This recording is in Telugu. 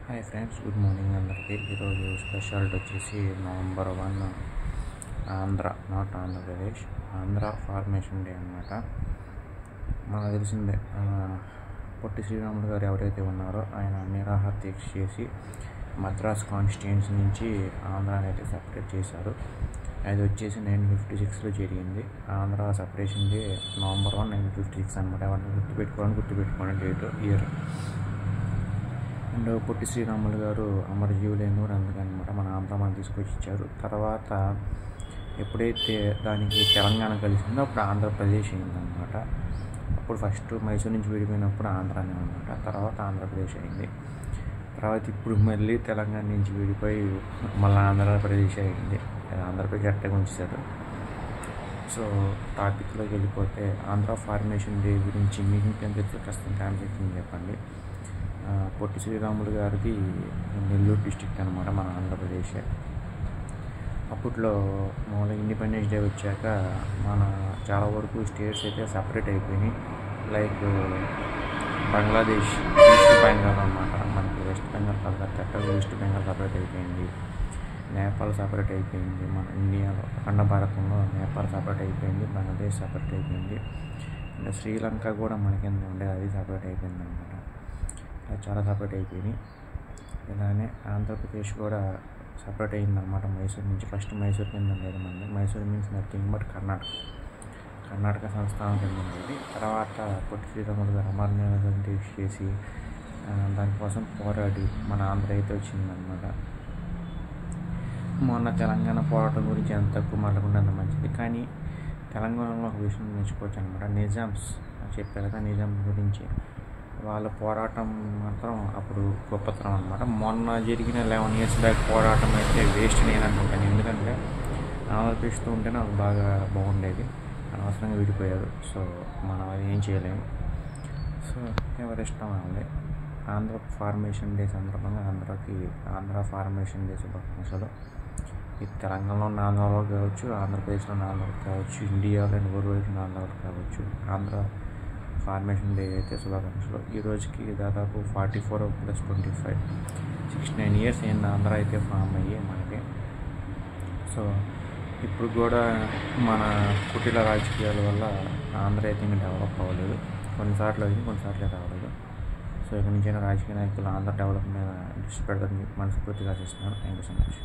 హాయ్ ఫ్రెండ్స్, గుడ్ మార్నింగ్ అందరికీ. ఈరోజు స్పెషాలిటీ వచ్చేసి November 1 Andhra, not Andhra Pradesh, Andhra formation day అన్నమాట. మనకు తెలిసిందే, పొట్టి శ్రీరాములు గారు ఎవరైతే ఉన్నారో ఆయన నిరాహార దీక్ష చేసి మద్రాస్ కాన్స్టిట్యుయెన్సీ నుంచి ఆంధ్రాని అయితే సపరేట్ చేశారు. అది వచ్చేసి 1956లో జరిగింది. ఆంధ్ర సపరేషన్ డే నవంబర్ 1, 1956 అనమాట. ఎవరిని గుర్తుపెట్టుకోండి date, year. And Potti Sriramulu గారు అమరజీవులైనవారు, అందుకనమాట మన ఆంధ్ర మనం తీసుకొచ్చి ఇచ్చారు. తర్వాత ఎప్పుడైతే దానికి తెలంగాణ కలిసిందో అప్పుడు ఆంధ్రప్రదేశ్ అయిందనమాట. అప్పుడు ఫస్ట్ మైసూరు నుంచి విడిపోయినప్పుడు ఆంధ్రానే అనమాట, తర్వాత ఆంధ్రప్రదేశ్ అయింది. తర్వాత ఇప్పుడు మళ్ళీ తెలంగాణ నుంచి విడిపోయి మళ్ళీ ఆంధ్రప్రదేశ్ అయింది. ఆంధ్రప్రదేశ్ అట్టగా ఉంచారు. సో టాపిక్లోకి వెళ్ళిపోతే ఆంధ్ర ఫార్మేషన్ డే గురించి మీకు ఇంకేం తెలుసు కాస్త కాన్సెప్ట్ చెప్పండి. పొట్టి శ్రీరాములు గారిది నెల్లూరు డిస్టిక్ అనమాట, మన ఆంధ్రప్రదేశ్. అప్పట్లో మామూలుగా ఇండిపెండెన్స్ డే వచ్చాక మన చాలా వరకు స్టేట్స్ అయితే సపరేట్ అయిపోయినాయి. లైక్ బంగ్లాదేశ్, ఈస్ట్ బెంగాల్ అనమాట. మనకి west Bengal Calcutta, east Bengal separate అయిపోయింది. నేపాల్ సపరేట్ అయిపోయింది. మన ఇండియాలో అఖండ భారతంలో నేపాల్ సపరేట్ అయిపోయింది, బంగ్లాదేశ్ సపరేట్ అయిపోయింది. అంటే శ్రీలంక కూడా మనకి కింద ఉండేది, అది సపరేట్ అయిపోయింది అనమాట. చాలా సపరేట్ అయిపోయినాయి. ఇలానే ఆంధ్రప్రదేశ్ కూడా సపరేట్ అయిందన్నమాట మైసూరు నుంచి. ఫస్ట్ మైసూరు కింద ఉండేది మనది. Mysuru means nothing but Karnataka సంస్థానం కింద ఉండేది. తర్వాత పొట్టి శ్రీరాములు గారు అమరనాథ దీక్ష చేసి దానికోసం పోరాడి మన ఆంధ్ర అయితే వచ్చిందనమాట. మొన్న తెలంగాణ పోరాటం గురించి ఎంత తక్కువ మాట్లాడకుండా అంత మంచిది. కానీ తెలంగాణలో ఒక విషయం నేర్చుకోవచ్చు అనమాట. నిజామ్స్ చెప్పారు కదా, నిజామ్స్ గురించి వాళ్ళ పోరాటం మాత్రం అప్పుడు గొప్పతనం అనమాట. మొన్న జరిగిన 11 years బ్యాక్ పోరాటం అయితే వేస్ట్ నేను అనుకుంటాను. ఎందుకంటే ఆంధ్రప్రదేశ్తో ఉంటే నాకు బాగా బాగుండేది. అనవసరంగా విడిపోయారు. సో మనం అది ఏం చేయలేము. సో ఎవరి ఇష్టం వాళ్ళే. ఆంధ్ర ఫార్మేషన్ డే సందర్భంగా అందరికీ ఆంధ్ర ఫార్మేషన్ డే శుభాకాంక్షలు. ఇది తెలంగాణలో ఉన్న ఆంధ్రలో కావచ్చు, ఆంధ్రప్రదేశ్లో ఉన్న ఆంధ్రలో కావచ్చు, ఇండియాలో వరల్డ్ ఆంధ్రలో కావచ్చు, ఆంధ్ర ఫార్మేషన్ డే అయితే శుభాకాంక్షలు. ఈ రోజుకి దాదాపు 44 + 25 69 years అయింది ఆంధ్ర అయితే ఫామ్ అయ్యి మనకి. సో ఇప్పుడు కూడా మన కుటీల రాజకీయాల వల్ల ఆంధ్ర అయితే ఇంకా డెవలప్ అవ్వలేదు. కొన్నిసార్లు అయింది, కొన్నిసార్లు అయితే అవ్వలేదు. సో ఇక్కడి నుంచైనా రాజకీయ నాయకులు ఆంధ్ర డెవలప్ మీద దృష్టి పెడతారని మనస్ఫూర్తిగా ఆశిస్తున్నాను. Thank you so much.